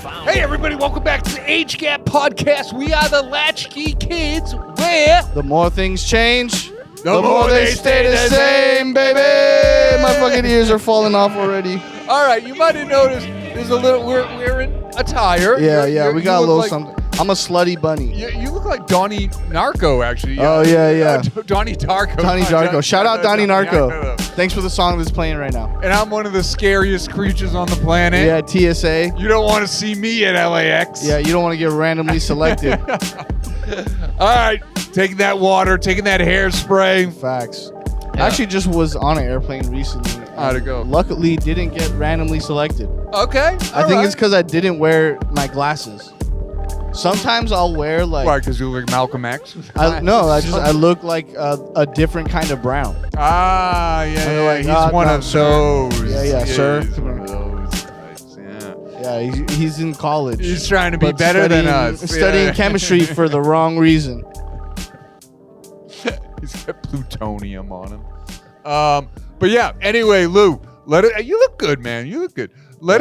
Hey everybody, welcome back to the Age Gap Podcast. We are the Latchkey Kids, where the more things change, the more they stay the same, baby. My fucking ears are falling off already. All right, you might have noticed there's a little, we're in attire. Yeah, we got a little like, something. I'm a slutty bunny. You look like Donnie Narco, actually. Oh, yeah. Donnie Darko. Donnie Darko. Shout out Donnie Narco. Narco. Thanks for the song that's playing right now. And I'm one of the scariest creatures on the planet. Yeah, TSA. You don't want to see me at LAX. Yeah, you don't want to get randomly selected. All right, taking that water, taking that hairspray. Facts. Yeah. I actually just was on an airplane recently. How'd it go? Luckily, didn't get randomly selected. Okay. I think it's because I didn't wear my glasses. Sometimes I'll wear like. Why? Because you look like Malcolm X? I look like a different kind of brown. Ah, yeah. Like, He's no, one of sir. those. Yeah, sir. He's one of those types. Yeah. Yeah, he's in college. He's trying to be but better than us. Studying Yeah. chemistry for the wrong reason. He's got plutonium on him. But yeah. Anyway, Lou, you look good, man. You look good. Let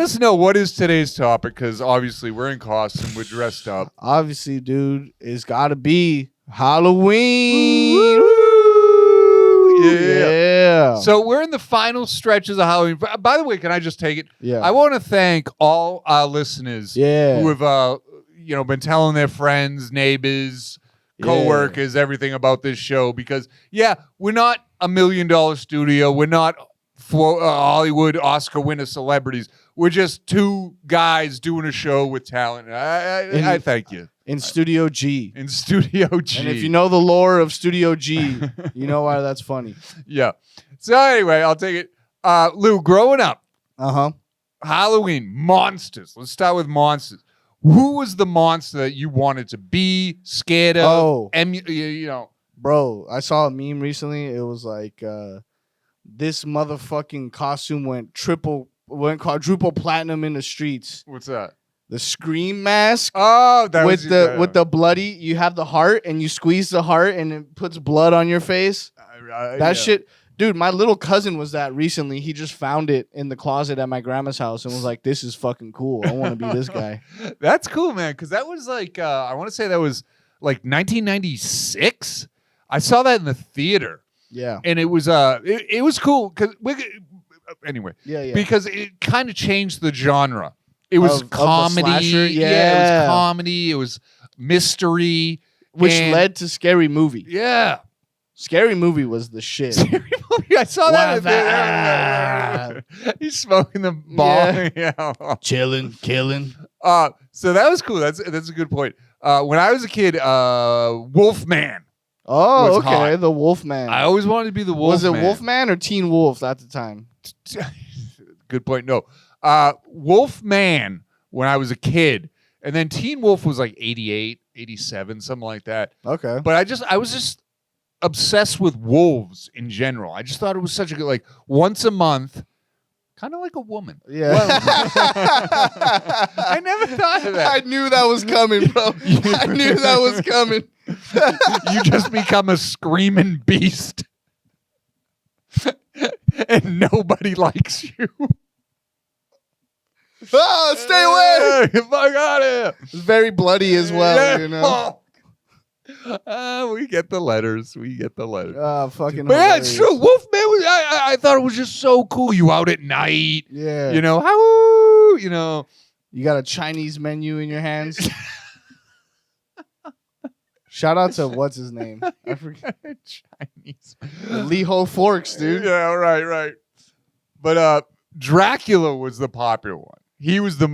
us know what is today's topic, because obviously we're in costume, we're dressed up. Obviously, dude, it's got to be Halloween. Woo! Yeah. So we're in the final stretches of Halloween. By the way, can I just take it? Yeah. I want to thank all our listeners who have been telling their friends, neighbors, co-workers, everything about this show, because we're not $1 million studio. We're not Hollywood Oscar winner celebrities. We're just two guys doing a show with talent. I thank you. In Studio G. In Studio G. And if you know the lore of Studio G, you know why that's funny. Yeah. So anyway, I'll take it. Lou, growing up, Halloween, monsters. Let's start with monsters. Who was the monster that you wanted to be, scared of? Bro, I saw a meme recently. It was like this motherfucking costume went quadruple platinum in the streets. What's that? The Scream mask. Oh, that with the bloody. You have the heart and you squeeze the heart and it puts blood on your face. Shit. Dude, my little cousin was that recently. He just found it in the closet at my grandma's house and was like, this is fucking cool. I want to be this guy. That's cool, man, because that was like, I want to say that was like 1996. I saw that in the theater. Yeah. And it was it was cool because because it kind of changed the genre. It was comedy. Slasher? Yeah, it was comedy. It was mystery. Which led to Scary Movie. Yeah. Scary Movie was the shit. Scary Movie. I saw that. He's smoking the bong. Yeah. Chilling, killing. So that was cool. That's a good point. When I was a kid, Wolfman. Oh, okay. Hot. The Wolfman. I always wanted to be the Wolfman. Was it Wolfman or Teen Wolf at the time? Good point. No. Wolfman when I was a kid. And then Teen Wolf was like 88, 87, something like that. Okay. But I was just obsessed with wolves in general. I just thought it was such a good, like, once a month, kind of like a woman. Yeah. I never thought of that. I knew that was coming, bro. I knew that was coming. You just become a screaming beast. And nobody likes you. Oh, stay away. Hey, fuck out of here. It's very bloody as well, you know. We get the letters. Oh, fucking But yeah, hilarious. it's true. Wolfman was, I thought it was just so cool. You out at night. Yeah. You know, how, you know. You got a Chinese menu in your hands. Shout out to what's his name? I forget. Chinese. Lee Ho Forks, dude. Yeah, right. But Dracula was the popular one. He was the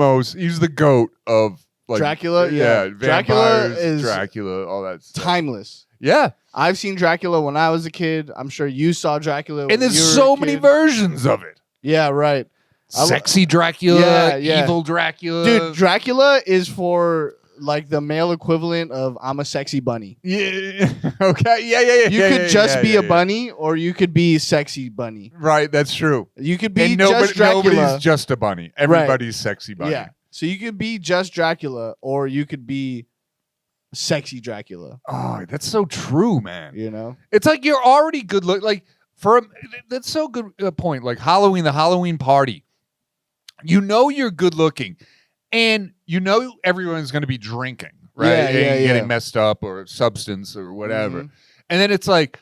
GOAT of like Dracula? Yeah. Dracula is Dracula, all that stuff. timeless. Yeah. I've seen Dracula when I was a kid. I'm sure you saw Dracula when And there's you were so a many kid. versions of it. Yeah, right. Sexy Dracula, Yeah. evil Dracula. Dude, Dracula is for like the male equivalent of I'm a sexy bunny. Yeah. Okay. Yeah. You could just be a bunny or you could be sexy bunny. Right, that's true. You could be And just Dracula. nobody's just a bunny. Everybody's sexy bunny. Yeah. So you could be just Dracula or you could be sexy Dracula. Oh, that's so true, man. You know? It's like you're already good look. Like that's so good point. Like Halloween, the Halloween party. You know you're good looking and everyone's going to be drinking, right? Yeah, And getting messed up or substance or whatever. Mhm. And then it's like,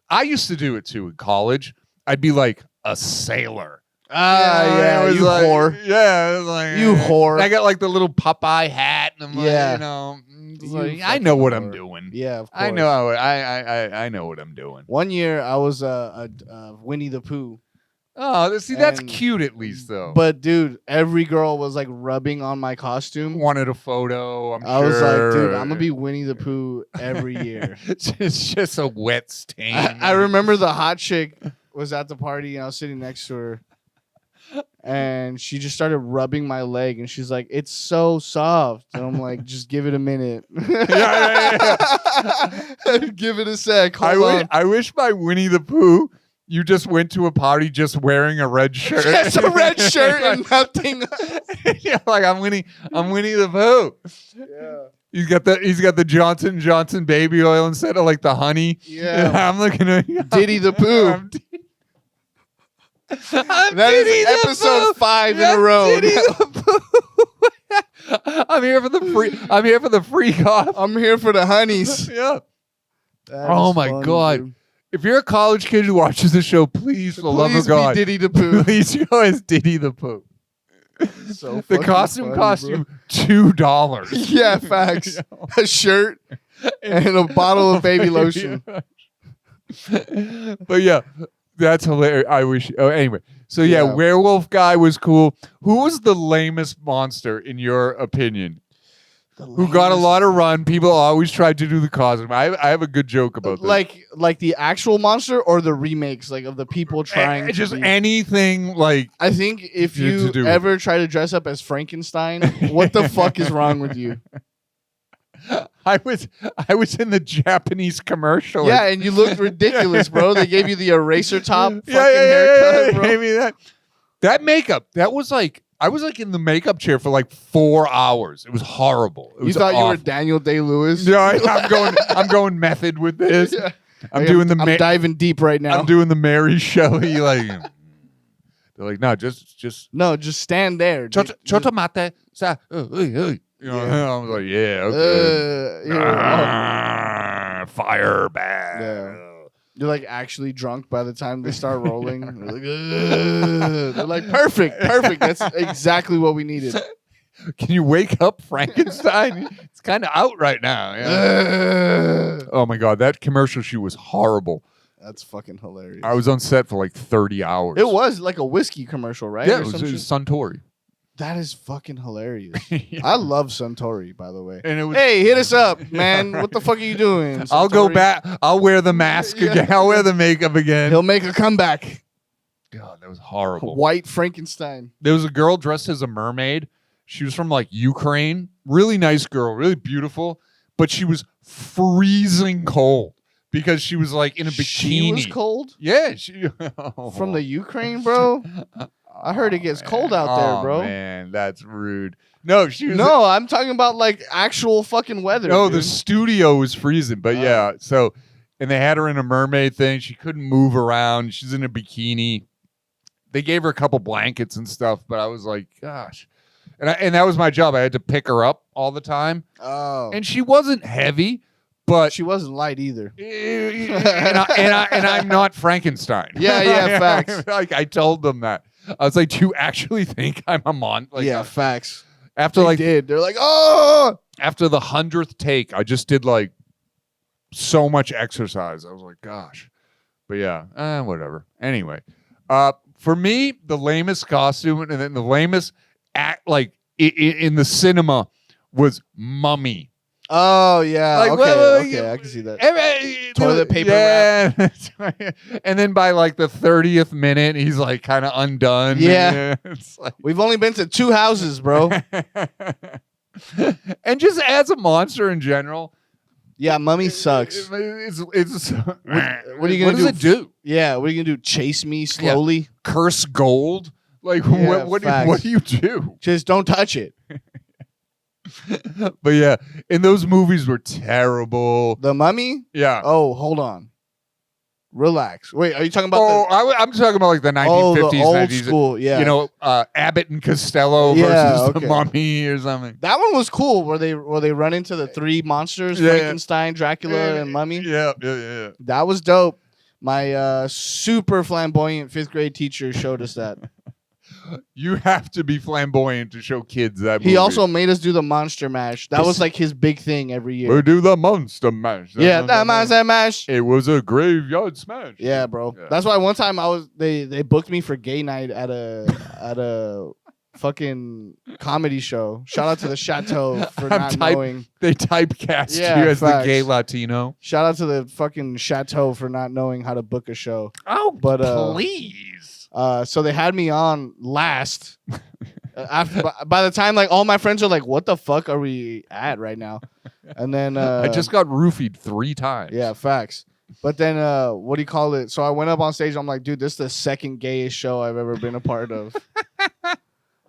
I used to do it too in college. I'd be like a sailor. Yeah, it was you like, whore. Yeah, it was like, You whore. And I got like the little Popeye hat, and I'm like, it's You like, I fucking know what I'm whore. doing. Yeah, of course. I know. I know what I'm doing. One year I was Winnie the Pooh. Oh, see, that's And- cute at least, though. But dude, every girl was like rubbing on my costume. Wanted a photo. I was like, dude, I'm gonna be Winnie the Pooh every year. It's just a wet stain. I remember the hot chick was at the party and I was sitting next to her. And she just started rubbing my leg and she's like, it's so soft. And I'm like, just give it a minute. Yeah. Give it a sec. Hold on. I wish my Winnie the Pooh, you just went to a party just wearing a red shirt. Just a red shirt and nothing. Yeah, like I'm Winnie the Pooh. Yeah. He's got the Johnson & Johnson baby oil instead of like the honey. Yeah. I'm looking at Diddy the Pooh. That is episode 5 in a row. I'm here for the free cough. I'm here for the honeys. Yeah. That Oh is my funny, God. dude. If you're a college kid who watches the show, please, for the love Please of God, be Diddy the Pooh. please go as Diddy the Pooh. So The fucking costume funny, cost bro. you $2. Yeah, facts. A shirt and a bottle of baby lotion. But yeah, that's hilarious. I wish. Oh, anyway. So yeah, Yeah. werewolf guy was cool. Who was the lamest monster in your opinion? Who got a lot of run? People always tried to do the costume. I have a good joke about this. like the actual monster or the remakes, like of the people trying to just be- anything like. I think if to you do it. ever try to dress up as Frankenstein, what the fuck is wrong with you? I was in the Japanese commercial. Yeah, and you looked ridiculous, bro. They gave you the eraser top fucking haircut, bro. Gave me that makeup. That was like I was like in the makeup chair for like 4 hours. It was horrible. It You was thought you were awful. Daniel Day-Lewis? Yeah, I'm going method with this. Yeah. I'm doing the I'm diving deep right now. I'm doing the Mary Shelley like. They're like, no, just No, just stand there. chotomate. You know, Yeah. I was like, yeah, okay. Fire bad. Yeah. You're like actually drunk by the time they start rolling. They're like, "Ugh." They're like, perfect. That's exactly what we needed. Can you wake up, Frankenstein? It's kind of out right now. Yeah. Oh my god, that commercial shoot was horrible. That's fucking hilarious. I was on set for like 30 hours. It was like a whiskey commercial, right? Yeah, Or it was some shit? Suntory. That is fucking hilarious. Yeah. I love Suntory, by the way. And it was. Hey, hit us up, man. What the fuck are you doing? I'll go Suntory? back. I'll wear the mask Yeah. again. I'll wear the makeup again. He'll make a comeback. God, that was horrible. White Frankenstein. There was a girl dressed as a mermaid. She was from like Ukraine. Really nice girl, really beautiful, but she was freezing cold because she was like in a bikini. She was cold Yeah, she from the Ukraine, bro. I heard it gets cold out there, bro. Oh man, that's rude. No, she was No, I'm talking about like actual fucking weather. No, dude. the studio was freezing, but yeah. So, and they had her in a mermaid thing. She couldn't move around. She's in a bikini. They gave her a couple blankets and stuff, but I was like, gosh. And that was my job. I had to pick her up all the time. Oh, And she wasn't heavy, but she wasn't light either. and I'm not Frankenstein. Yeah, facts. Like I told them that. I was like, do you actually think I'm a monster? Like, yeah, facts. after They like did. They're like, oh, after the 100th take, I just did like so much exercise. I was like, gosh. But yeah, whatever. Anyway, for me, the lamest costume and then the lamest act like in the cinema was Mummy. oh yeah. Like, Okay, well, okay, I can see that. Toilet paper wrap. And then by like the 30th minute, he's like kind of undone. Yeah. It's like, We've only been to 2 houses, bro. and just as a monster in general, Yeah, Mummy sucks. It's what are you what gonna does it do? Yeah, what are you gonna do? Chase me slowly? Curse gold? Like Yeah, what facts. do you do? Just don't touch it. But yeah, and those movies were terrible. The Mummy? Yeah. Oh, hold on. Relax. Wait, are you talking about I'm talking about like the 1950s, the old 90s. school? Yeah. You know, Abbott and Costello versus the Mummy or something. That one was cool. Where they run into the three monsters: Frankenstein, Dracula, and Mummy. Yeah. That was dope. My super flamboyant 5th grade teacher showed us that. You have to be flamboyant to show kids that movie. He also made us do the Monster Mash. That was like his big thing every year. We do the Monster Mash. The Monster Mash. It was a graveyard smash. Yeah, bro. Yeah. That's why one time they booked me for gay night at a fucking comedy show. Shout out to the Chateau for not knowing. They typecast you as the gay Latino. Shout out to the fucking Chateau for not knowing how to book a show. Oh, but please. So they had me on last. By the time like all my friends are like, "What the fuck are we at right now?" And then I just got roofied 3 times. Yeah, facts. But then what do you call it? So I went up on stage. I'm like, dude, this is the second gayest show I've ever been a part of.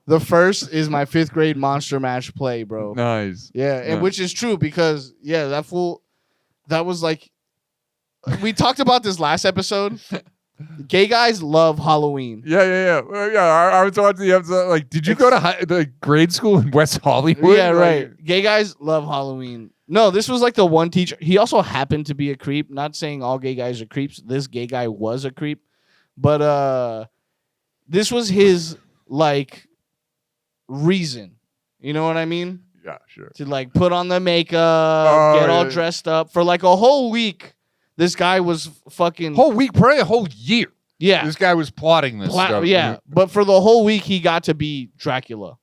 The first is my 5th grade Monster Mash play, bro. Nice. Yeah, and which is true because that fool, that was like, we talked about this last episode. Gay guys love Halloween. Yeah. I was watching the episode. Like, did you go to the grade school in West Hollywood? Yeah, right. Gay guys love Halloween. No, this was like the one teacher. He also happened to be a creep. Not saying all gay guys are creeps. This gay guy was a creep, but this was his like reason. You know what I mean? Yeah, sure. To like put on the makeup, get all dressed up for like a whole week. This guy was fucking whole week, probably a whole year. Yeah, this guy was plotting this stuff. Yeah, but for the whole week, he got to be Dracula.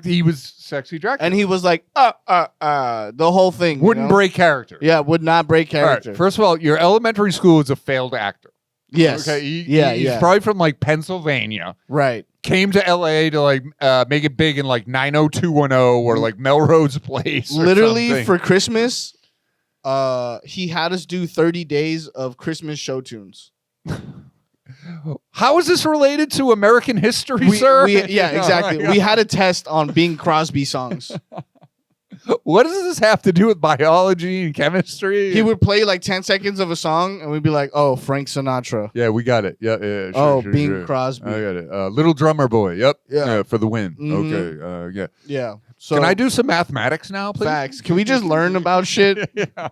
He was sexy Dracula, and he was like, the whole thing wouldn't break character. Yeah, would not break character. Right. First of all, your elementary school is a failed actor. Yes. Okay. He's probably from like Pennsylvania. Right. Came to LA to like make it big in like 90210 or like Melrose Place. Literally for Christmas. He had us do 30 days of Christmas show tunes. How is this related to American history, sir? Yeah, exactly. We had a test on Bing Crosby songs. What does this have to do with biology and chemistry? He would play like 10 seconds of a song, and we'd be like, "Oh, Frank Sinatra." Yeah, we got it. Yeah. Sure, Bing Crosby. I got it. Little Drummer Boy. Yep. Yeah. For the win. Mm-hmm. Okay. Yeah. Yeah. So can I do some mathematics now, please? Facts. Can we just learn about shit? Yeah.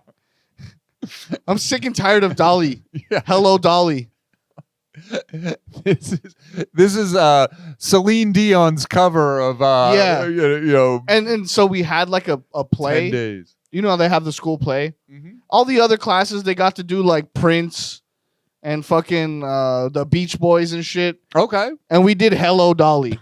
I'm sick and tired of Dolly. Yeah. Hello, Dolly. This is Celine Dion's cover of and so we had like a play. 10 days. You know how they have the school play. Mm-hmm. All the other classes they got to do like Prince and fucking the Beach Boys and shit. Okay. And we did Hello, Dolly.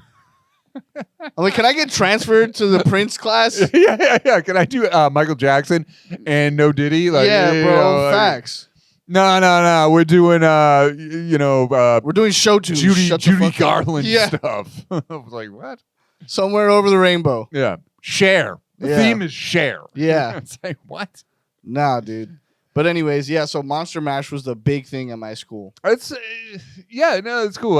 I'm like, can I get transferred to the Prince class? Yeah. Can I do Michael Jackson and No Diddy? Like, bro. Facts. No. We're doing, we're doing show tunes. Judy Garland stuff. I was like, what? Somewhere over the rainbow. Yeah. Share. The theme is Share. Yeah. It's like, what? Nah, dude. But anyways, so Monster Mash was the big thing at my school. It's, it's cool.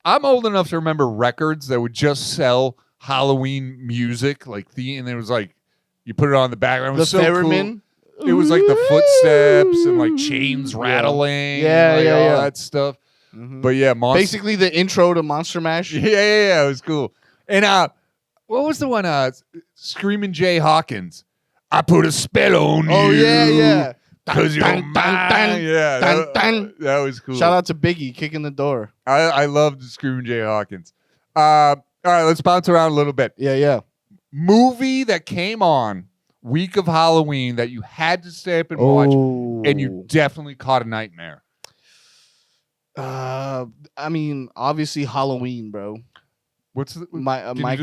I'm old enough to remember records that would just sell Halloween music, and it was like you put it on the background. It was the theremin. Cool. It was like the footsteps and like chains rattling, all that stuff. Mm-hmm. But yeah, basically the intro to Monster Mash. Yeah, it was cool. And what was the one? Screaming Jay Hawkins. I put a spell on you. Oh yeah. Because you're mine. That was cool. Shout out to Biggie kicking the door. I loved Screaming Jay Hawkins. All right, let's bounce around a little bit. Yeah. Movie that came on week of Halloween that you had to stay up and watch, and you definitely caught a nightmare. I mean, obviously Halloween, bro. What's the Michael Myers?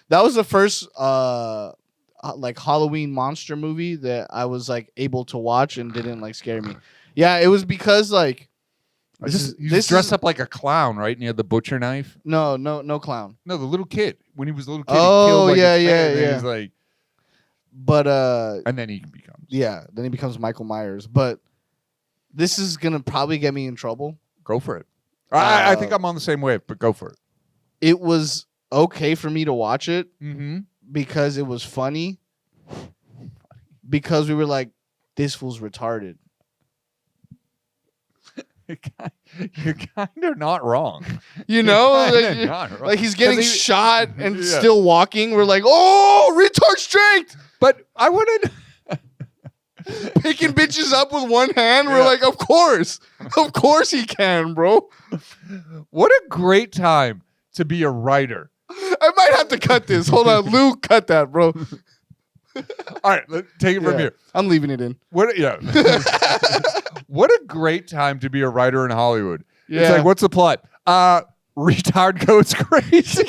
That was the first like Halloween monster movie that I was like able to watch and didn't like scare me. Yeah, it was because like this dressed up like a clown, right? And he had the butcher knife. No clown. No, the little kid. When he was a little kid, he killed like his fan, and he's like, but and then he becomes then he becomes Michael Myers. But this is gonna probably get me in trouble. Go for it. I think I'm on the same wave, but go for it. It was okay for me to watch it mm-hmm. because it was funny. because we were like, this fool's retarded. You're kind of not wrong. You know, like he's getting shot and still walking. We're like, oh, retard strength. But I wanted picking bitches up with one hand. We're like, of course he can, bro. What a great time to be a writer. I might have to cut this. Hold on, Lou, cut that, bro. All right, let's take it from here. I'm leaving it in. What a great time to be a writer in Hollywood. Yeah. It's like, what's the plot? Retard goes crazy.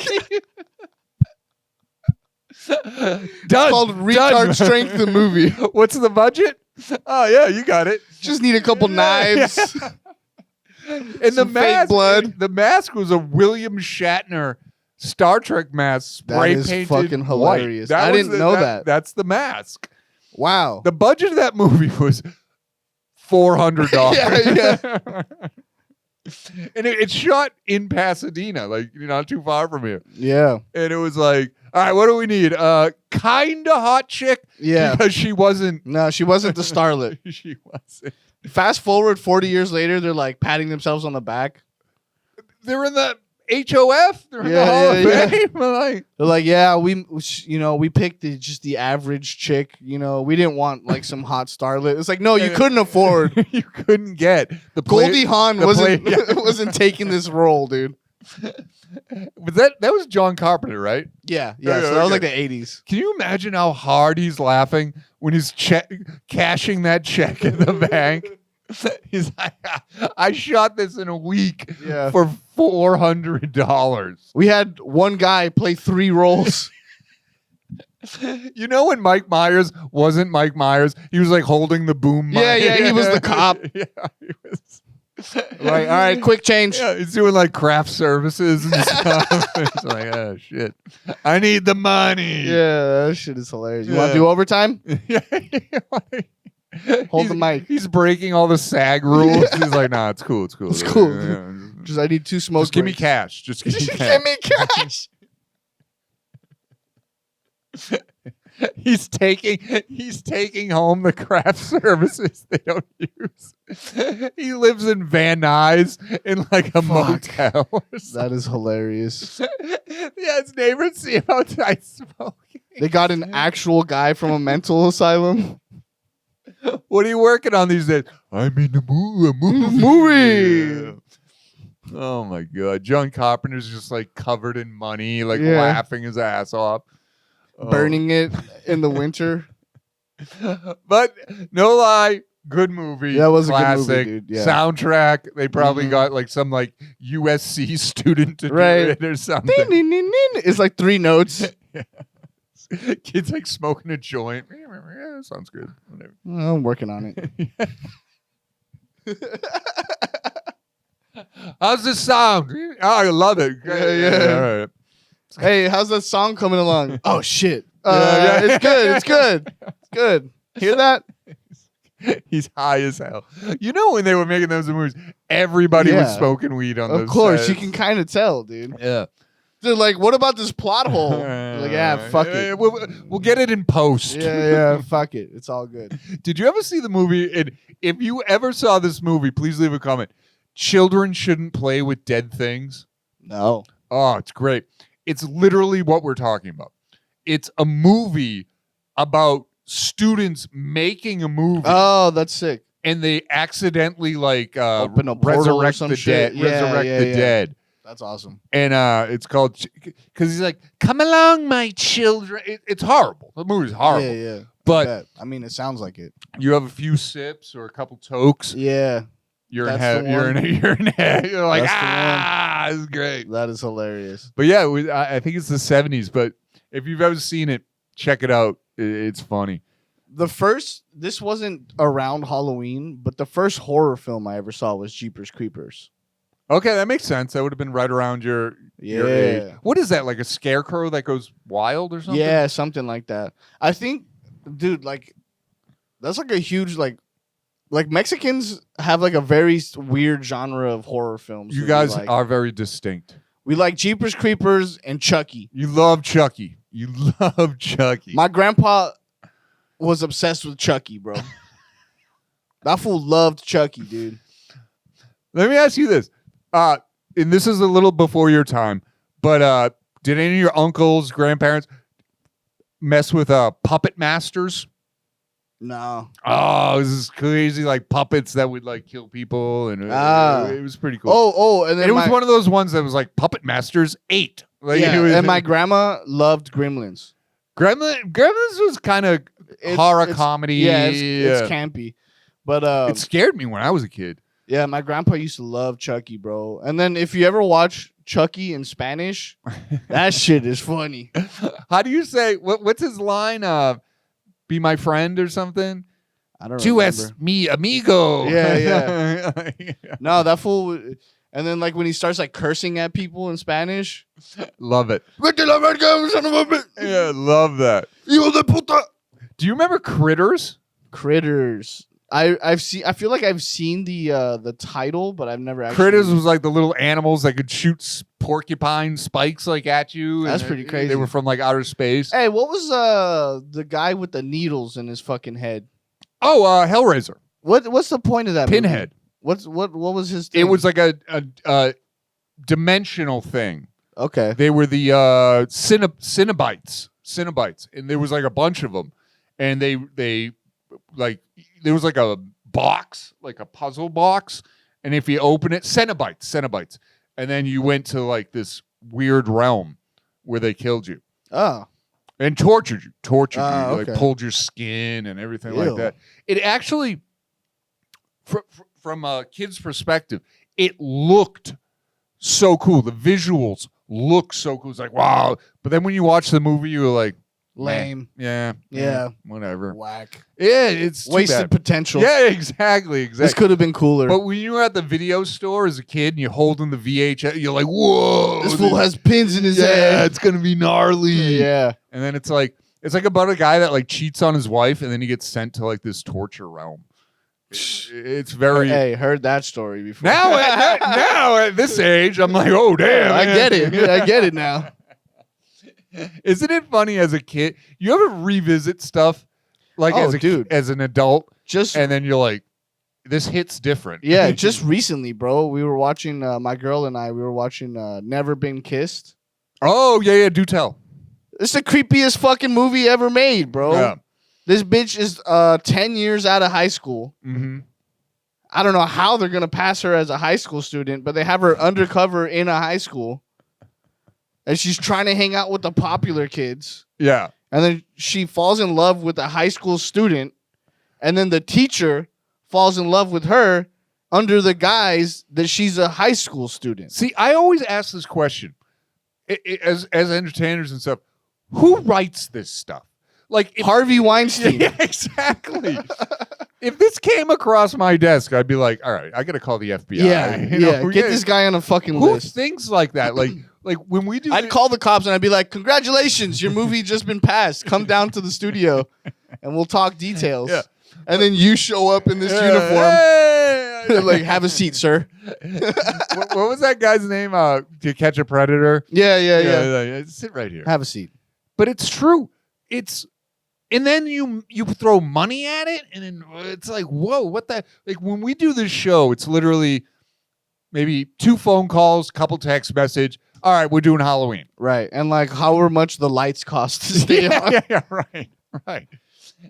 Done. It's called Retard Strength, the movie. What's the budget? Oh, yeah, you got it. Just need a couple knives. And the mask, blood. The mask was a William Shatner Star Trek mask, spray that is painted fucking hilarious. I didn't know that. That's the mask. Wow. The budget of that movie was $400. Yeah. And it's shot in Pasadena, like not too far from here. Yeah. And it was like, all right, what do we need? Kinda hot chick. Yeah. Because she wasn't. No, she wasn't the starlet. She wasn't. Fast forward 40 years later, they're like patting themselves on the back. They're in the HOF. They're in the Hall of Fame. They're like, yeah, we picked just the average chick. We didn't want like some hot starlet. It's like, no, you couldn't afford. You couldn't get the Goldie Hawn wasn't taking this role, dude. But that was John Carpenter, right? Yeah. So that was like the 80s. Can you imagine how hard he's laughing when he's cashing that check in the bank? He's like, I shot this in a week for $400. We had one guy play 3 roles. You know when Mike Myers wasn't Mike Myers? He was like holding the boom mic. Yeah, he was the cop. Yeah, he was. Like, all right, quick change. Yeah, he's doing like craft services and stuff. It's like, oh shit, I need the money. Yeah, that shit is hilarious. You want to do overtime? Yeah. Hold the mic. He's breaking all the SAG rules. He's like, nah, it's cool. It's cool. It's cool. Yeah. Just I need 2 smoke. Just give me cash. Just give me cash. Give me cash. He's taking home the craft services they don't use. He lives in Van Nuys in like a motel. That is hilarious. Yeah, his neighbors see him outside smoking. They got an actual guy from a mental asylum. What are you working on these days? I'm in a movie. Yeah. Oh my god, John Carpenter's just like covered in money, like laughing his ass off. Burning it in the winter. But no lie, good movie. Yeah, it was classic. a good movie, dude. Yeah. Soundtrack. They probably got like some like USC student to do it or something. It's like 3 notes. Kids like smoking a joint. Yeah, sounds good. Whatever. I'm working on it. How's this sound? Oh, I love it. Yeah. All right. Hey, how's that song coming along? Oh shit. It's good. It's good. It's good. Hear that? He's high as hell. You know when they were making those movies, everybody was smoking weed on those. Of course, sets. you can kind of tell, dude. Yeah. They're like, what about this plot hole? Like, yeah, fuck it. We'll get it in post. Yeah, fuck it. It's all good. Did you ever see the movie? And if you ever saw this movie, please leave a comment. Children shouldn't play with dead things. No. Oh, it's great. It's literally what we're talking about. It's a movie about students making a movie. Oh, that's sick. And they accidentally like open a portal resurrect or some the shit. dead. Resurrect the dead. That's awesome. And it's called because he's like, "Come along, my children." It's horrible. The movie's horrible. Yeah. But I mean, it sounds like it. You have a few sips or a couple tokes. Yeah. You're like, this is great. That is hilarious. But yeah, I think it's the 70s. But if you've ever seen it, check it out. It's funny. This wasn't around Halloween, but the first horror film I ever saw was Jeepers Creepers. Okay, that makes sense. That would have been right around your age. What is that, like a scarecrow that goes wild or something? Yeah, something like that. I think, dude, like, that's like a huge, like Mexicans have like a very weird genre of horror films. You guys are very distinct. We like Jeepers Creepers and Chucky. You love Chucky. My grandpa, was obsessed with Chucky, bro. That fool loved Chucky, dude. Let me ask you this. And this is a little before your time, but did any of your uncles, grandparents mess with puppet masters? No. Oh, this is crazy, like puppets that would like kill people, and it was pretty cool. And then it was one of those ones that was like Puppet Masters 8. Like, yeah, it was, and my grandma loved Gremlins. Gremlins was kind of horror comedy. Yeah, it's campy, but it scared me when I was a kid. Yeah, my grandpa used to love Chucky, bro. And then if you ever watch Chucky in Spanish, that shit is funny. How do you say what's his line? Be my friend or something. I don't Tu remember. es mi amigo. Yeah. No, that fool. And then like when he starts like cursing at people in Spanish, love it. Yeah, love that. Hijo de puta. Do you remember Critters? Critters. I've seen. I feel like I've seen the title, but I've never actually. Critters was like the little animals that could shoot porcupine spikes like at you. That's pretty crazy. They were from like outer space. Hey, what was the guy with the needles in his fucking head? Oh, Hellraiser. What's the point of that? Pinhead. Movie? What was his thing? It was like a dimensional thing. Okay. They were the Cenobites, and there was like a bunch of them, and they like there was like a box, like a puzzle box, and if you open it, Cenobites, and then you went to like this weird realm where they killed you. Oh. And tortured you, okay. like pulled your skin and everything Ew. like that. It actually, from a kid's perspective, it looked so cool. The visuals look so cool. It's like, wow. But then when you watch the movie, you were like, lame. Yeah. Whatever. Whack. Yeah, it's wasted potential. Yeah, exactly. This could have been cooler. But when you were at the video store as a kid and you're holding the VHS, you're like, whoa. This fool has pins in his head. Yeah, it's going to be gnarly. Yeah. And then it's like about a guy that like cheats on his wife and then he gets sent to like this torture realm. It's very. Hey, heard that story before. Now at this age, I'm like, oh damn, I get it. I get it now. Isn't it funny as a kid? You ever revisit stuff like as an adult, and then you're like, this hits different. Yeah, just recently, bro. We were watching. My girl and I. We were watching Never Been Kissed. Oh yeah. Do tell. It's the creepiest fucking movie ever made, bro. Yeah. This bitch is 10 years out of high school. Mm-hmm. I don't know how they're gonna pass her as a high school student, but they have her undercover in a high school, and she's trying to hang out with the popular kids. Yeah. And then she falls in love with a high school student, and then the teacher falls in love with her under the guise that she's a high school student. See, I always ask this question as entertainers and stuff. Who writes this stuff? Like Harvey Weinstein. Yeah, exactly. If this came across my desk, I'd be like, all right, I got to call the FBI. Yeah, Get this guy on a fucking list. Who thinks like that? Like when we do, I'd call the cops and I'd be like, congratulations, your movie just been passed. Come down to the studio and we'll talk details. Yeah. And then you show up in this uniform. Hey! Like, have a seat, sir. What was that guy's name? To Catch a Predator? Yeah. Sit right here. Have a seat. But it's true. And then you throw money at it, and then it's like, whoa, what the? Like when we do this show, it's literally maybe 2 phone calls, couple text message. All right, we're doing Halloween. Right. And like however much the lights cost to stay on. Yeah, right.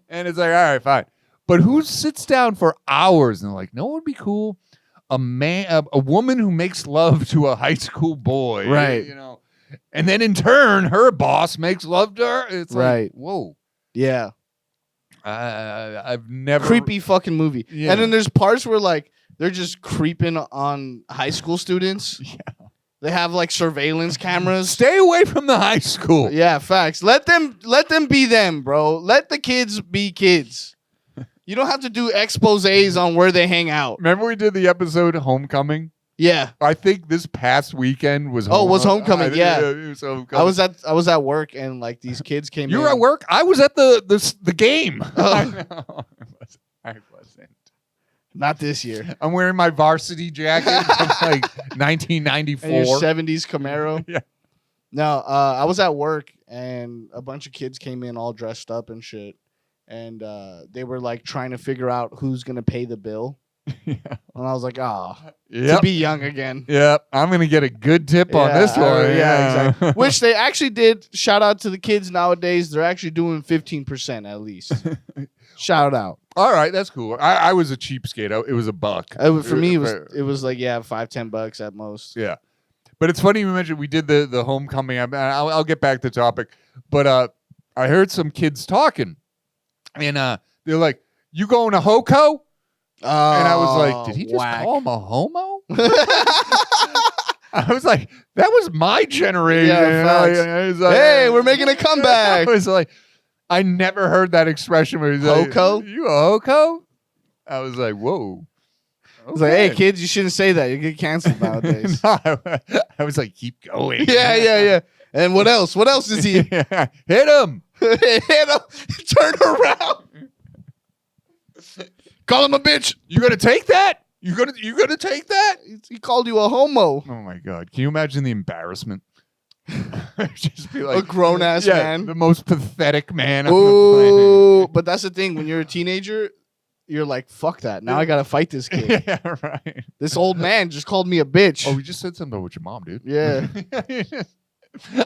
And it's like, all right, fine. But who sits down for hours and like, no, it would be cool. A woman who makes love to a high school boy. Right. You know. And then in turn, her boss makes love to her. It's like, whoa. Yeah. I've never. Creepy fucking movie. Yeah. And then there's parts where like they're just creeping on high school students. Yeah. They have like surveillance cameras. Stay away from the high school. Yeah, facts. Let them be them, bro. Let the kids be kids. You don't have to do exposés on where they hang out. Remember we did the episode Homecoming? Yeah. I think this past weekend was Homecoming. Yeah. It was Homecoming. I was at work and like these kids came You in. were at work? I was at the game. Oh. I wasn't. Not this year. I'm wearing my varsity jacket from like 1994. And your 70s Camaro. Yeah. No, I was at work and a bunch of kids came in all dressed up and shit. and they were like trying to figure out who's gonna pay the bill. And I was like, to be young again. Yep, I'm gonna get a good tip on this one. Exactly. Which they actually did. Shout out to the kids nowadays. They're actually doing 15% at least. Shout out. All right, that's cool. I was a cheapskate. It was $1. For me, it was like $5-10 at most. Yeah, but it's funny you mentioned we did the homecoming. I'll get back to the topic, but I heard some kids talking, and they're like, "You going to Hoko?" And I was like, "Did he just call him a homo?" I was like, "That was my generation." Yeah, was like, hey, we're making a comeback. I was like, I never heard that expression. Where he's like, Hoko? You a Hoko? I was like, whoa. I was like, hey, kids, you shouldn't say that. You get canceled nowadays. No, I was like, keep going. Yeah. And what else? What else is he? Hit him. Hit him. Turn around. Call him a bitch. You gonna take that? You gonna take that? He called you a homo. Oh my god! Can you imagine the embarrassment? Just be like a grown ass man, the most pathetic man. Oh, but that's the thing. When you're a teenager, you're like, "Fuck that! Now I gotta fight this kid." Yeah, right. This old man just called me a bitch. Oh, we just said something with your mom, dude. Yeah.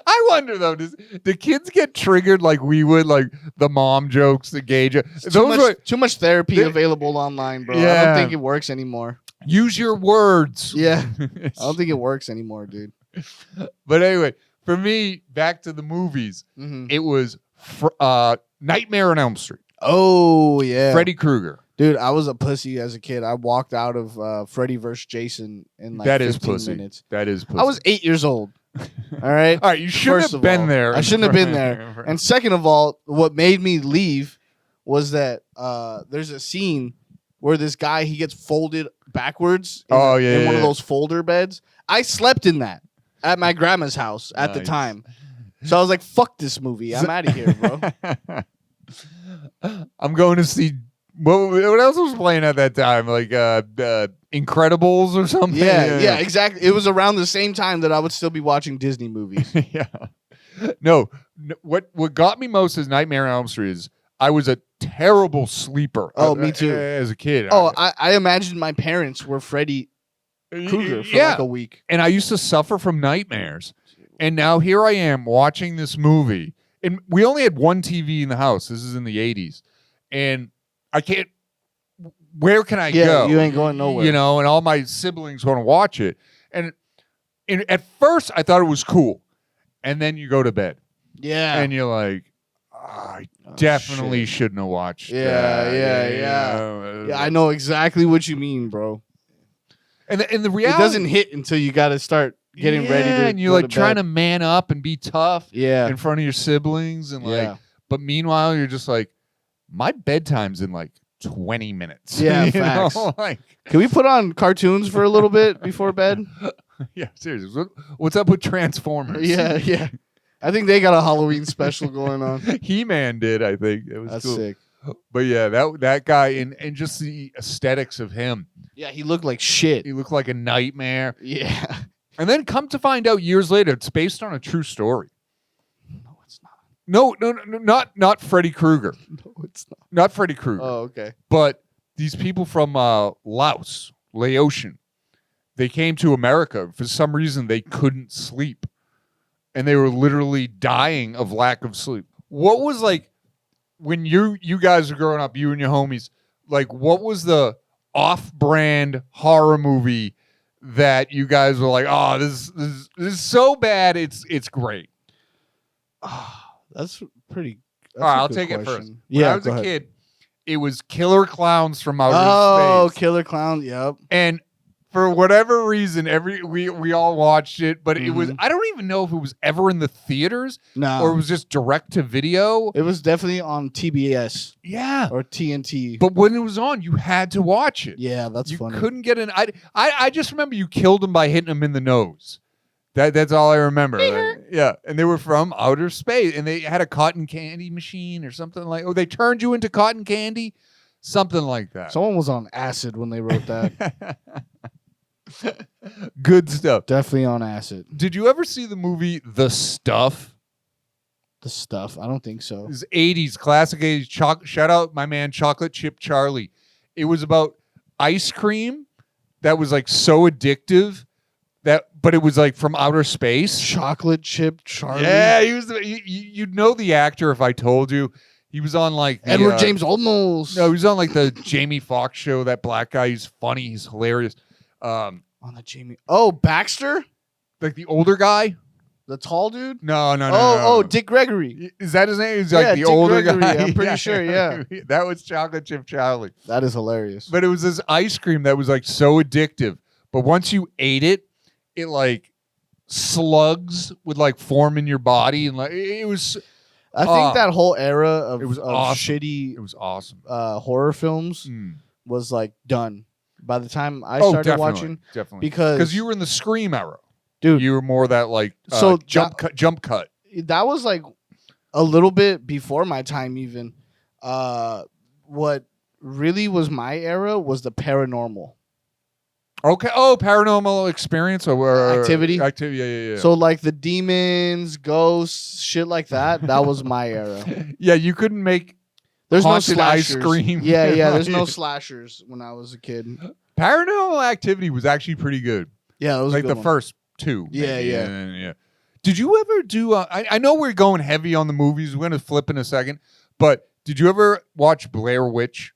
I wonder though, do kids get triggered like we would, like the mom jokes, the gay jokes? Too much therapy available online, bro. I don't think it works anymore. Use your words. Yeah, I don't think it works anymore, dude. But anyway, for me, back to the movies. It was Nightmare on Elm Street. Oh yeah, Freddy Krueger. Dude, I was a pussy as a kid. I walked out of Freddy vs. Jason in like 15 minutes. That is pussy. I was 8 years old. All right. All right. You shouldn't have been there. I shouldn't have been there. And second of all, what made me leave was that there's a scene where this guy, he gets folded backwards in one of those folder beds. I slept in that at my grandma's house at the time. So I was like, fuck this movie. I'm out of here, bro. I'm going to see what else was playing at that time? Like Incredibles or something? Yeah, exactly. It was around the same time that I would still be watching Disney movies. Yeah. No, what got me most is Nightmare on Elm Street is I was a terrible sleeper. Oh, me too. As a kid. Oh, I imagined my parents were Freddy Krueger for like a week. And I used to suffer from nightmares. And now here I am watching this movie. And we only had one TV in the house. This is in the 80s. And I can't, where can I go? You ain't going nowhere. You know, and all my siblings want to watch it. And at first, I thought it was cool. And then you go to bed. Yeah. And you're like, I definitely shouldn't have watched that. Yeah, I know exactly what you mean, bro. And the reality, it doesn't hit until you got to start getting ready to. And you're like trying to man up and be tough. In front of your siblings and like. But meanwhile, you're just like, my bedtime's in like 20 minutes. Yeah, facts. Like, can we put on cartoons for a little bit before bed? Yeah, seriously. What's up with Transformers? Yeah. I think they got a Halloween special going on. He-Man did, I think. It was That's cool. sick. But yeah, that guy and just the aesthetics of him. Yeah, he looked like shit. He looked like a nightmare. Yeah. And then come to find out years later, it's based on a true story. No, it's not. Not Freddy Krueger. No, it's not. Not Freddy Krueger. Oh, okay. But these people from Laos, they came to America. For some reason, they couldn't sleep. And they were literally dying of lack of sleep. What was like, when you guys were growing up, you and your homies, like what was the off-brand horror movie that you guys were like, oh, this is so bad, it's great? Oh, that's pretty. All right, I'll take it first. When I was a kid, it was Killer Clowns from Outer Space. Oh, Killer Clown, yep. And for whatever reason, we all watched it, but it was, I don't even know if it was ever in the theaters or it was just direct to video. It was definitely on TBS. Yeah. Or TNT. But when it was on, you had to watch it. Yeah, that's funny. You couldn't get an I just remember you killed him by hitting him in the nose. That's all I remember. Like, yeah. And they were from outer space and they had a cotton candy machine or something like, they turned you into cotton candy. Something like that. Someone was on acid when they wrote that. Good stuff. Definitely on acid. Did you ever see the movie The Stuff? The Stuff. I don't think so. It was 80s, classic 80s. Shout out my man, Chocolate Chip Charlie. It was about ice cream that was like so addictive but it was like from outer space. Chocolate Chip Charlie. Yeah, he was. You'd know the actor if I told you. He was on like the, Edward James Olmos. No, he was on like the Jamie Foxx show. That black guy. He's funny. He's hilarious. On the Jamie. Oh, Baxter, like the older guy. the tall dude. No. Oh, Dick Gregory. Is that his name? He's like the Dick older Gregory, guy. I'm pretty sure. Yeah, That was Chocolate Chip Charlie. that is hilarious. But it was this ice cream that was like so addictive. But once you ate it, it like slugs would like form in your body, and like it was. I think that whole era of it was of awesome. shitty It was awesome. horror films Mm. was like done by the time I Oh, started definitely, watching. definitely Because you were in the Scream era, dude, You were more that like So jump cut. that was like a little bit before my time even. What really was my era was the paranormal. Okay. Oh, Paranormal Experience or Activity? Activity. Yeah. So like the demons, ghosts, shit like that. That was my era. Yeah, you couldn't make There's no haunted ice slashers. cream. Yeah. There's no slashers when I was a kid. Paranormal Activity was actually pretty good. Yeah, it was Like a the good one. first two. Yeah, maybe, yeah. yeah. Did you ever do? I know we're going heavy on the movies. We're gonna flip in a second, but did you ever watch Blair Witch?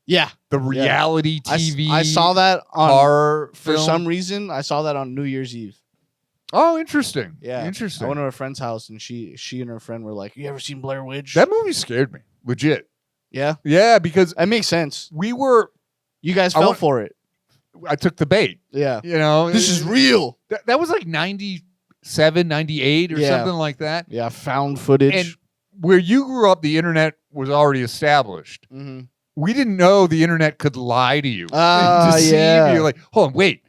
Yeah, The reality TV. I saw that on horror for film? some reason. I saw that on New Year's Eve. Oh, interesting. Yeah, Interesting. I went to a friend's house and she and her friend were like, "You ever seen Blair Witch?" That movie scared me. Legit. Yeah, Yeah, because that makes sense. we were. You guys I fell want- for it. I took the bait. Yeah, You know, this is real. That was like 97, 98 or Yeah. something like that. Yeah, found footage. And where you grew up, the internet was already established. Mhm. We didn't know the internet could lie to you. Deceive yeah. you. Like, hold on, wait.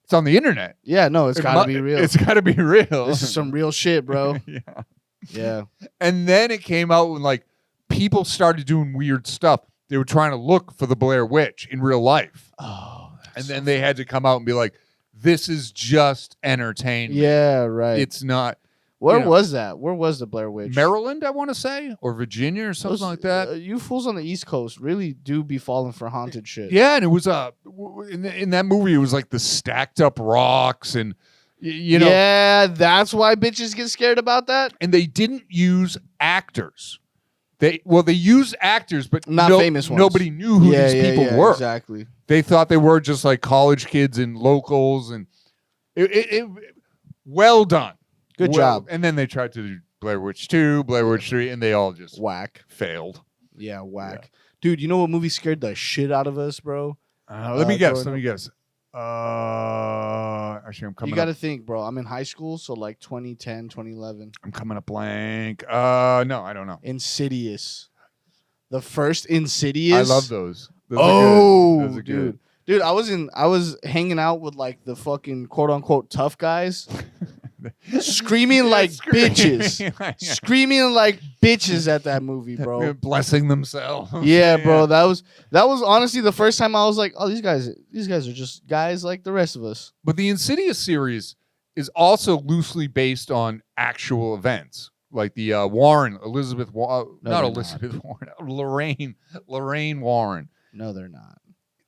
It's on the internet. Yeah, no, it's It gotta mu- be real. It's got to be real. This is some real shit, bro. Yeah. Yeah. And then it came out when like people started doing weird stuff. They were trying to look for the Blair Witch in real life. Oh. And then they had to come out and be like, this is just entertainment. Yeah, right. It's not Where you know, was that? Where was the Blair Witch? Maryland, I want to say, or Virginia or something Those- like that. You fools on the East Coast really do be falling for haunted shit. Yeah, and it was in that movie, it was like the stacked up rocks and you know, Yeah, that's why bitches get scared about that. and they didn't use actors. They used actors, but Not famous ones. Nobody knew who these people were. Exactly. They thought they were just like college kids and locals, and it well done. Good Well- job. And then they tried to do Blair Witch 2, Blair Witch 3, and they all just Whack. failed. Yeah, whack. Dude, you know what movie scared the shit out of us, bro? Let me guess. growing Let me guess. Actually, I'm coming. You got to think, bro. I'm in high school, so like 2010, 2011. I'm coming up blank. No, I don't know. Insidious. The first Insidious. I love those. Those are Oh, good. Those are good. dude, I was hanging out with like the fucking quote unquote tough guys, screaming like bitches, screaming like bitches at that movie, bro. Blessing themselves. Yeah, bro, that was honestly the first time I was like, oh, these guys are just guys like the rest of us. But the Insidious series is also loosely based on actual events, like the Warren, Elizabeth, Warren, Lorraine Warren. No, they're not.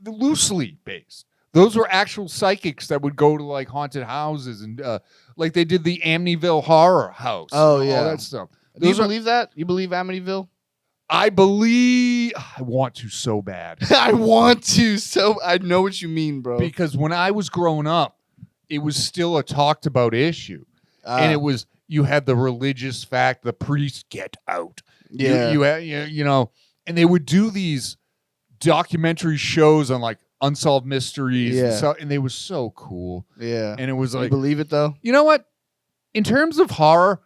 Loosely based. Those were actual psychics that would go to like haunted houses and like they did the Amityville Horror House. Oh, and yeah. all that stuff. Do you Those are, believe that? You believe Amityville? I believe. I want to so bad I want to, so I know what you mean, bro. because when I was growing up, it was still a talked about issue, and it was you had the religious fact, the priest get out. yeah, you had you know, and they would do these documentary shows on like unsolved mysteries, Yeah. and they were so cool. yeah. And it was You like, believe it though? you know what? In terms of horror,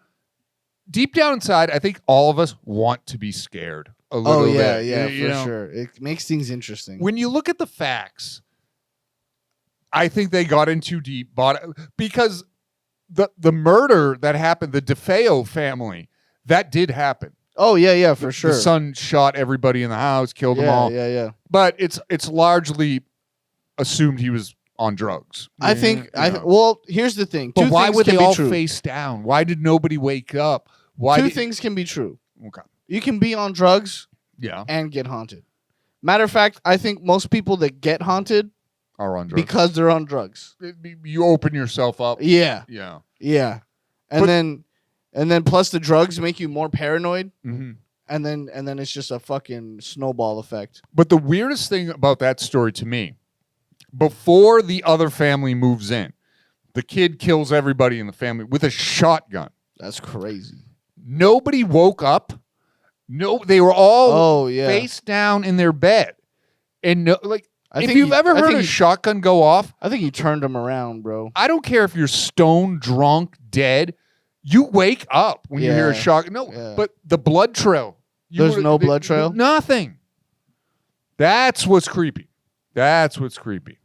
deep down inside, I think all of us want to be scared a little Oh yeah, bit. yeah, You for know? sure. It makes things interesting. When you look at the facts, I think they got in too deep, because the murder that happened, the DeFeo family, that did happen. Oh yeah, for sure. The son shot everybody in the house, killed them all. Yeah. But it's largely assumed he was on drugs. I think. You know. Well, here's the thing. But Two why things were can they be all true. face down? Why did nobody wake up? Two things can be true. Okay. You can be on drugs Yeah. and get haunted. Matter of fact, I think most people that get haunted Are on drugs. because they're on drugs. You open yourself up. Yeah. Yeah. Yeah. And then plus the drugs make you more paranoid. Mm-hmm. And then it's just a fucking snowball effect. But the weirdest thing about that story to me, before the other family moves in, the kid kills everybody in the family with a shotgun. That's crazy. Nobody woke up. No, they were all yeah. face down in their bed. And no, like, I if think you've he- ever I heard think a he- shotgun go off, I think he turned him around, bro. I don't care if you're stone drunk, dead. You wake up when you hear a Yeah. shotgun. No, Yeah. but the blood trail. There's no blood trail? Nothing. That's what's creepy. That's what's creepy.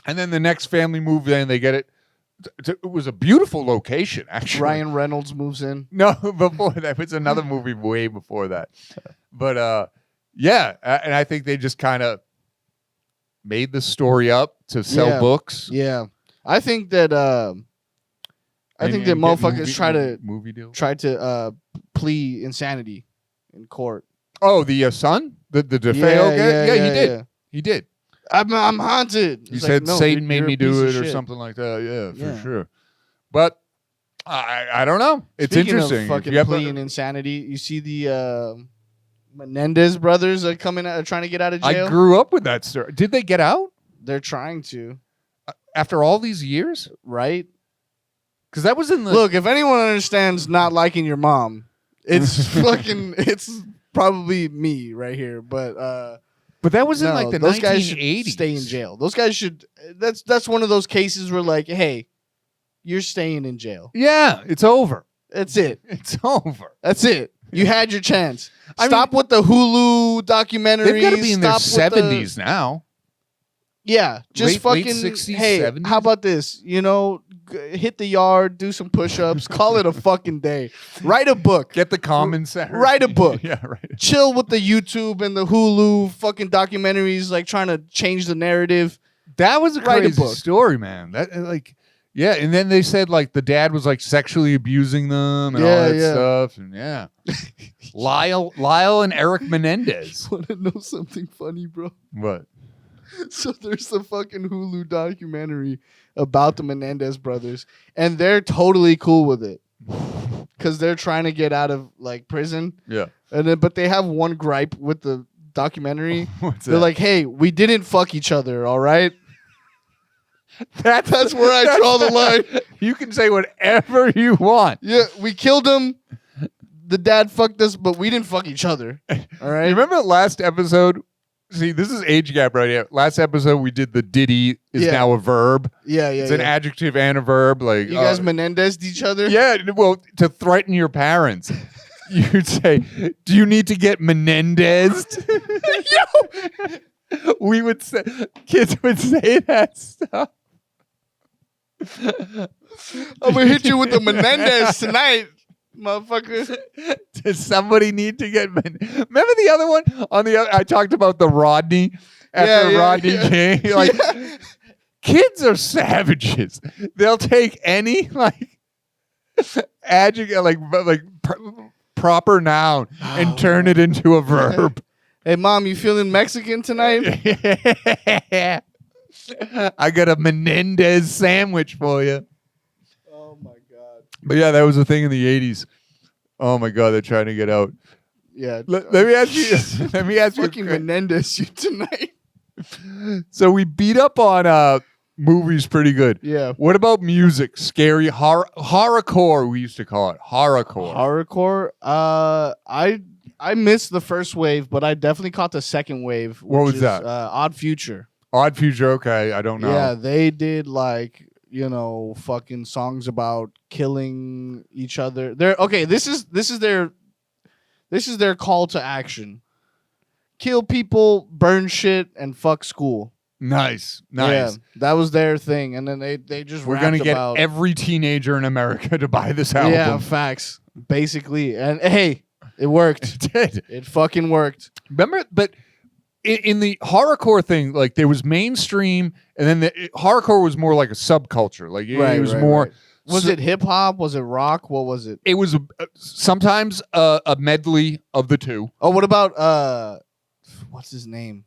And then the next family moved in. They get it. It was a beautiful location, actually. Ryan Reynolds moves in. No, before that was another movie way before that. But yeah, and I think they just kind of made the story up to sell Yeah. books. Yeah. I think that and motherfuckers get movie deals. try to plea insanity in court. Oh, the son, the DeFeo guy. Yeah, he did. Yeah. He did. I'm haunted. He It's said like, no, Satan you're made a me piece do of it or shit. something like that. Yeah, for Yeah. sure. But I don't know. It's Speaking interesting. of If fucking you have- plea and insanity. You see the Menendez brothers are trying to get out of jail. I grew up with that story. Did they get out They're trying to, after all these years? right? Because that was in the Look, if anyone understands not liking your mom, it's fucking. It's probably me right here. But But that was in no, like the those guys should 1980s. stay in jail. Those guys should. That's one of those cases where like, hey, you're staying in jail. Yeah, it's over. That's it. It's over. That's it. You had your chance. I Stop with the Hulu documentaries. They've got to be in their Stop with the- 70s now. Yeah, just Late fucking. 60s, hey, 70s? how about this? Hit the yard, do some push-ups, call it a fucking day. Write a book. Get the common sense. Write a book. Yeah, right. Chill with the YouTube and the Hulu fucking documentaries, like trying to change the narrative. That was a Write a crazy book. story, man. That like, yeah, and then they said like the dad was like sexually abusing them and all Yeah, that yeah. stuff, and yeah, Lyle and Eric Menendez. Want to know something funny, bro? What? So there's a fucking Hulu documentary about the Menendez brothers, and they're totally cool with it because they're trying to get out of like prison. Yeah. But they have one gripe with the documentary. What's They're that? like, "Hey, we didn't fuck each other, all right?" That's where I draw the line. You can say whatever you want. Yeah, we killed him. The dad fucked us, but we didn't fuck each other. All right. You remember last episode? See, this is age gap right here. Last episode we did the Diddy is Yeah. now a verb. Yeah. It's an adjective and a verb. Like You guys Menendez'd each other. yeah, well, to threaten your parents, you'd say, "Do you need to get Menendezed?" We would say, kids would say that stuff. I'm gonna hit you with the Menendez tonight, motherfucker. Does somebody need to get? Remember the other one on the other? I talked about the Rodney after Yeah, Rodney yeah. King. Like kids are savages. They'll take any like adjective, like proper noun, and turn it into a verb. Hey, mom, you feeling Mexican tonight? I got a Menendez sandwich for you. Oh my god. But yeah, that was a thing in the 80s. Oh my god, they're trying to get out. Yeah. Let me ask you. Let me ask you. Fucking Menendez you tonight. So we beat up on movies pretty good. Yeah. What about music? Scary horrorcore, we used to call it. Horrorcore. Horrorcore. I missed the first wave, but I definitely caught the second wave. What which was is, that? Odd Future. Odd Future, okay, I don't know. Yeah, they did like fucking songs about killing each other. They're okay. This is their call to action. Kill people, burn shit, and fuck school. Nice. Yeah, that was their thing, and then they just We're gonna rapped get about, every teenager in America to buy this album. yeah, facts basically, and hey, it worked. It did. It fucking worked. Remember, but in the horrorcore thing, like there was mainstream, and then the horrorcore was more like a subculture. Like it was more. Was it hip hop? Was it rock? What was it? It was sometimes a medley of the two. Oh, what about what's his name?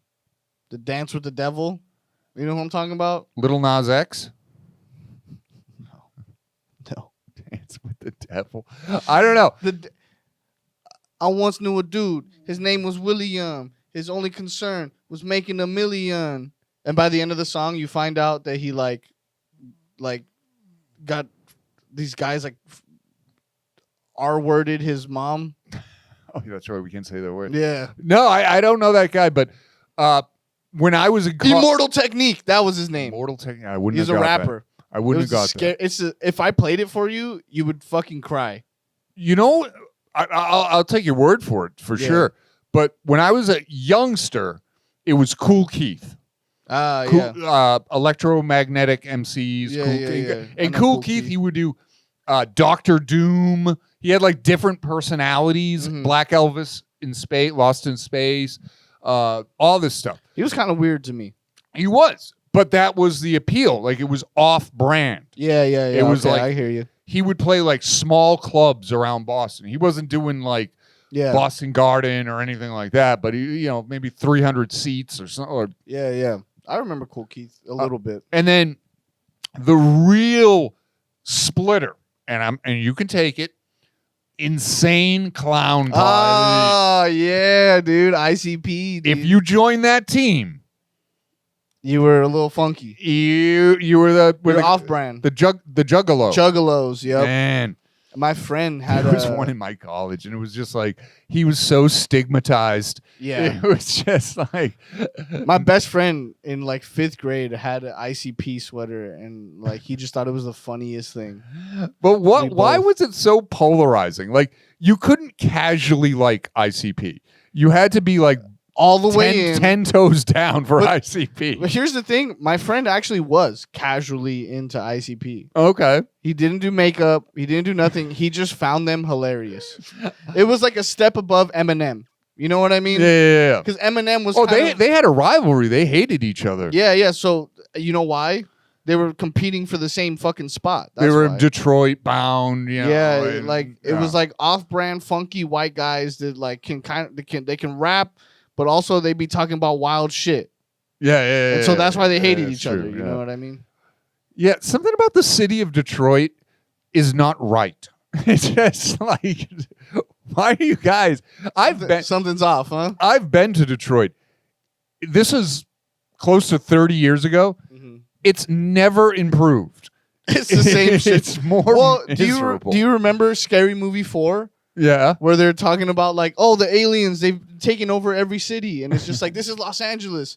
The Dance with the Devil. You know who I'm talking about? Little Nas X. No. Dance with the Devil. I don't know. I once knew a dude. His name was William. His only concern was making $1 million. And by the end of the song, you find out that he like got these guys like R-worded his mom. Oh, that's right. We can't say that word. Yeah. No, I don't know that guy, but when I was in Immortal Technique, that was his name. Immortal Technique. I wouldn't. He's have a got rapper. That. I wouldn't have got that. If I played it for you, you would fucking cry. You know, I'll take your word for it for sure. But when I was a youngster, it was Kool Keith. Electromagnetic MCs. Yeah, Kool yeah, Keith. yeah. And Kool Keith, he would do Dr. Doom. He had like different personalities. Mhm. Black Elvis in space, Lost in Space, all this stuff. He was kind of weird to me. He was, but that was the appeal. Like it was off-brand. Yeah. It was like I hear you. he would play like small clubs around Boston. He wasn't doing like Boston Garden or anything like that, but he, maybe 300 seats or something. Or, Yeah. I remember Kool Keith a little bit. and then the real splitter, and you can take it, Insane Clown Posse. Oh yeah, dude. ICP. Dude. If you join that team, you were a little funky. You were the off-brand. the Juggalo. Juggalos. Yep. Man. My friend had there was one in my college, and it was just like he was so stigmatized. Yeah, it was just like my best friend in like 5th grade had an ICP sweater, and like he just thought it was the funniest thing. But why was it so polarizing? Like you couldn't casually like ICP. You had to be like all the way in, 10 toes down for ICP. But here's the thing: my friend actually was casually into ICP. Okay, he didn't do makeup. He didn't do nothing. He just found them hilarious. It was like a step above Eminem. You know what I mean? Yeah. Because Eminem was. They had a rivalry. They hated each other. Yeah. So you know why? They were competing for the same fucking spot. That's they were why. Detroit bound. It was like off-brand funky white guys that like can rap, but also they be talking about wild shit. Yeah. And so that's why they hated each true, other. You know what I mean? Yeah, something about the city of Detroit is not right. It's just like, why are you guys? Something's off, huh? I've been to Detroit. This is close to 30 years ago. Mm-hmm. It's never improved. It's the same shit. It's more miserable. Do you remember Scary Movie 4? Yeah. Where they're talking about like, oh, the aliens, they've taken over every city. And it's just like, this is Los Angeles.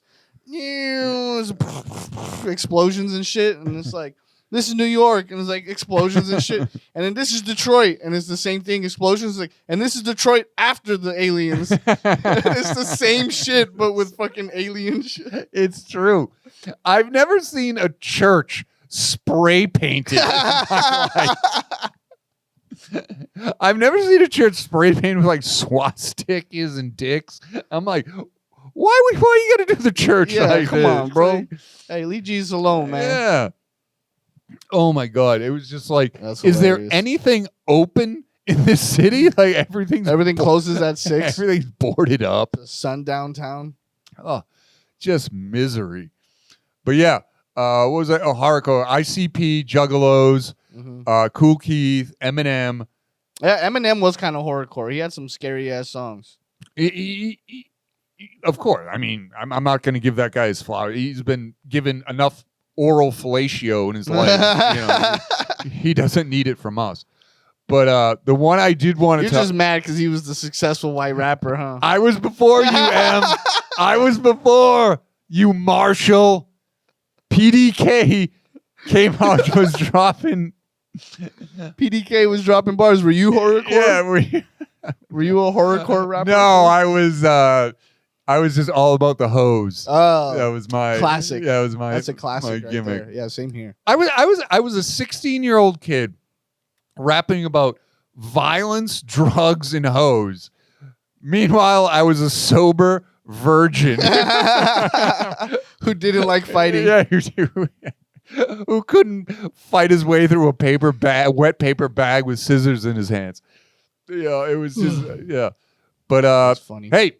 Explosions and shit. And it's like, this is New York. And it's like explosions and shit. And then this is Detroit. And it's the same thing. Explosions. Like, and this is Detroit after the aliens. It's the same shit, but with fucking alien shit. It's true. I've never seen a church spray painted in my life. I've never seen a church spray painted with like swastikas and dicks. I'm like, why you gotta do the church like come this? on, bro. Hey, leave Jesus alone, man. Yeah. Oh my God. It was just like, That's is there hilarious. anything open in this city? Like everything closes at 6. Everything's boarded up. Sundown town. Oh, just misery. But yeah, what was that? Oh, hardcore. ICP, Juggalos, Kool Keith, Eminem. Yeah, Eminem was kind of horrorcore. He had some scary ass songs. Of course. I mean, I'm not going to give that guy his flowers. He's been given enough oral fellatio in his life. He doesn't need it from us. But the one I did want to You're just mad because he was the successful white rapper, huh? I was before you, Em. I was before you, Marshall. PDK came out and was dropping. PDK was dropping bars. Were you horrorcore? Yeah. Were you a horrorcore rapper? No, I was just all about the hose. Oh, that was my classic. Yeah, that was my. That's a classic my right gimmick. there. Yeah, same here. I was a 16-year-old kid rapping about violence, drugs, and hoes. Meanwhile, I was a sober virgin who didn't like fighting. Yeah, who couldn't fight his way through a wet paper bag with scissors in his hands. It was just yeah. But That's funny. hey,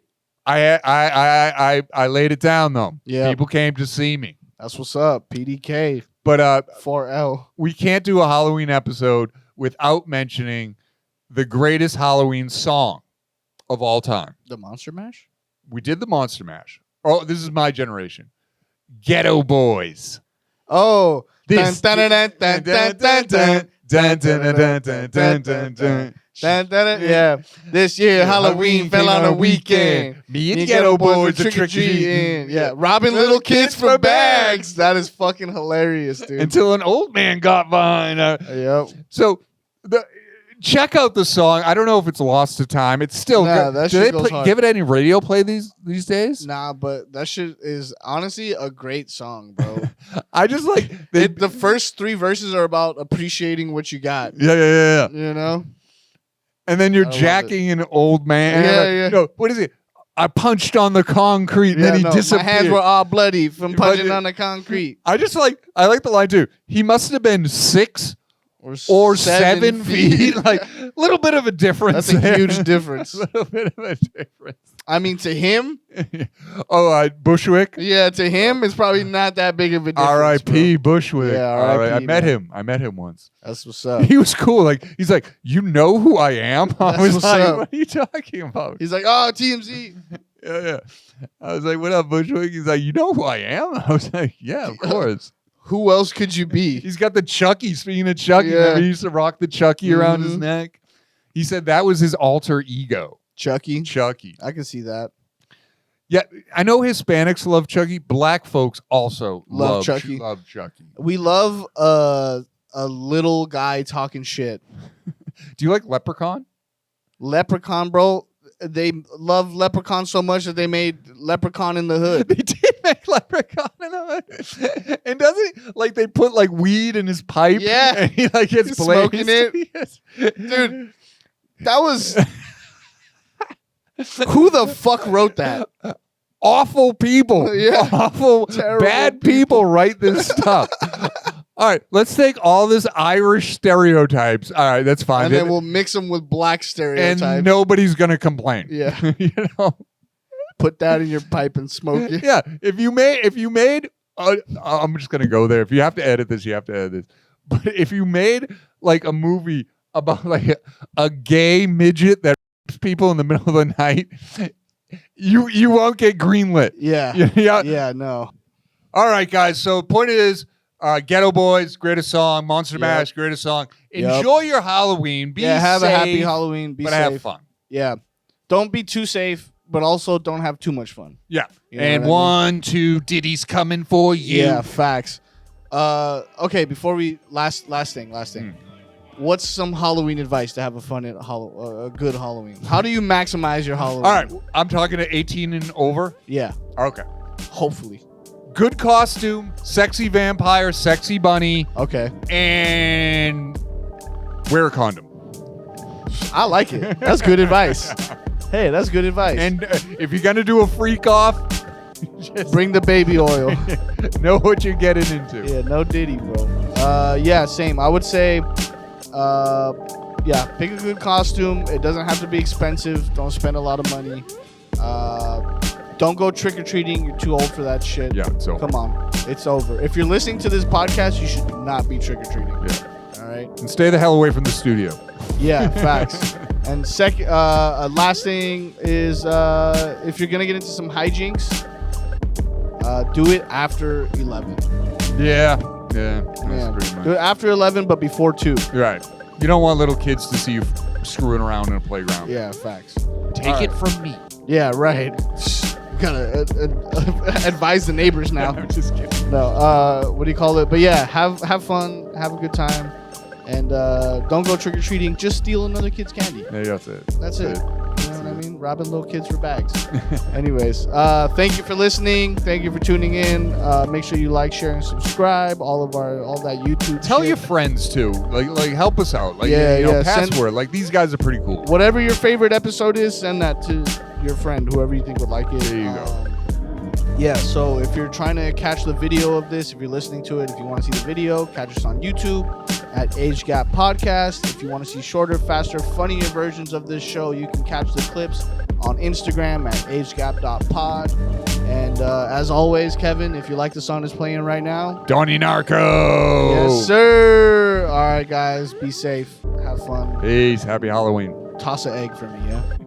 I laid it down though. Yeah. People came to see me. That's what's up. PDK But 4L. we can't do a Halloween episode without mentioning the greatest Halloween song of all time. The Monster Mash? We did the Monster Mash. Oh, this is my generation. Ghetto Boys. Oh. This. Dun, dun, dun, dun, dun, dun, dun. Dun, dun, dun. Yeah. This year Halloween fell on a weekend. Me and Ghetto Boys are trick-or-treating. Yeah. Robbing little kids for bags. That is fucking hilarious, dude. Until an old man got behind. Yep. So check out the song. I don't know if it's lost to time. It's still good. That Do shit they goes hard. give it any radio play these days? Nah, but that shit is honestly a great song, bro. I just like The first 3 verses are about appreciating what you got. Yeah. You know? And then you're I love jacking an old man. Yeah. No, what is it? I punched on the concrete and Yeah, then he no, disappeared. my hands were all bloody from But punching on the concrete. I like the line too. He must have been 6 or 7 feet. Like a little bit of a difference. That's a there. huge difference. A little bit of a difference. I mean, to him, Bushwick. yeah, to him, it's probably not that big of a difference. R.I.P. Bushwick. Yeah, All right. I R.I.P., met man. him. I met him once. That's what's up. He was cool. Like he's like, you know who I am? I That's was what's like, up. what are you talking about? He's like, oh, TMZ. Yeah. I was like, what up, Bushwick? He's like, you know who I am? I was like, yeah, of course. Who else could you be? He's got the Chucky. Speaking of Chucky, Yeah. remember he used to rock the Chucky around his Mhm. neck. He said that was his alter ego, Chucky. Chucky. I can see that. Yeah, I know Hispanics love Chucky. Black folks also Love Chucky. Love Chucky. We love a little guy talking shit. Do you like Leprechaun? Leprechaun, bro. They love Leprechaun so much that they made Leprechaun in the Hood. They did make Leprechaun in the hood. And doesn't he, like they put like weed in his pipe? Yeah. And he like gets He's blazed. smoking it. Yes. Dude, that was... Who the fuck wrote that? Awful people. Yeah. Awful, Terrible bad people write this stuff. All right, let's take all this Irish stereotypes. All right, that's fine. And then we'll mix them with black stereotypes. and nobody's gonna complain. Yeah. You know. Put that in your pipe and smoke it. Yeah. If you made, I'm just gonna go there. If you have to edit this, you have to edit this. But if you made like a movie about like a gay midget that rapes people in the middle of the night, you won't get greenlit. Yeah. Yeah. Yeah, no. All right, guys. So the point is, Ghetto Boys, greatest song. Monster Yep. Mash, greatest song. Yep. Enjoy your Halloween. Be Have safe, a happy Halloween. Be but safe. have fun. Yeah. Don't be too safe, but also don't have too much fun. Yeah. You know And what I 1, 2, Diddy's coming for you. Yeah, facts. Okay, before we last thing. What's some Halloween advice to have a fun a good Halloween? How do you maximize your Halloween? All right. I'm talking to 18 and over. Yeah, Okay. hopefully. Good costume, sexy vampire, sexy bunny, Okay. and wear a condom. I like it. That's good advice. Hey, that's good advice. And if you're gonna do a freak off, just bring the baby oil. know what you're getting into. Yeah, no Diddy, bro. Yeah, same. I would say, yeah, pick a good costume. It doesn't have to be expensive. Don't spend a lot of money. Don't go trick-or-treating. You're too old for that shit. Yeah, it's over. Come on. It's over. If you're listening to this podcast, you should not be trick-or-treating. Yeah. All right? And stay the hell away from the studio. Yeah, facts. And last thing is, if you're going to get into some hijinks, do it after 11. Yeah. Yeah. That's Yeah. pretty much. Do it after 11, but before 2. Right. You don't want little kids to see you screwing around in a playground. Yeah, facts. Take All it right. from me. Yeah, right. Gotta advise the neighbors now. I'm just kidding. No, what do you call it? But yeah, have fun, have a good time, and don't go trick or treating. Just steal another kid's candy. Yeah, that's it. That's it. You know what I mean? Robbing little kids for bags. Anyways, thank you for listening. Thank you for tuning in. Make sure you like, share, and subscribe. All that YouTube. Tell shit. your friends too. Like help us out. Like Yeah, you know, yeah, send- password. Like these guys are pretty cool. Whatever your favorite episode is, send that to your friend, whoever you think would like it. There you go. Yeah, so if you're trying to catch the video of this, if you're listening to it, if you want to see the video, catch us on YouTube at Age Gap Podcast. If you want to see shorter, faster, funnier versions of this show, you can catch the clips on Instagram at agegap.pod. And as always, Kevin, if you like the song that's playing right now, Donnie Narco. Yes, sir. All right, guys, be safe. Have fun. Peace. Happy Halloween. Toss an egg for me, yeah?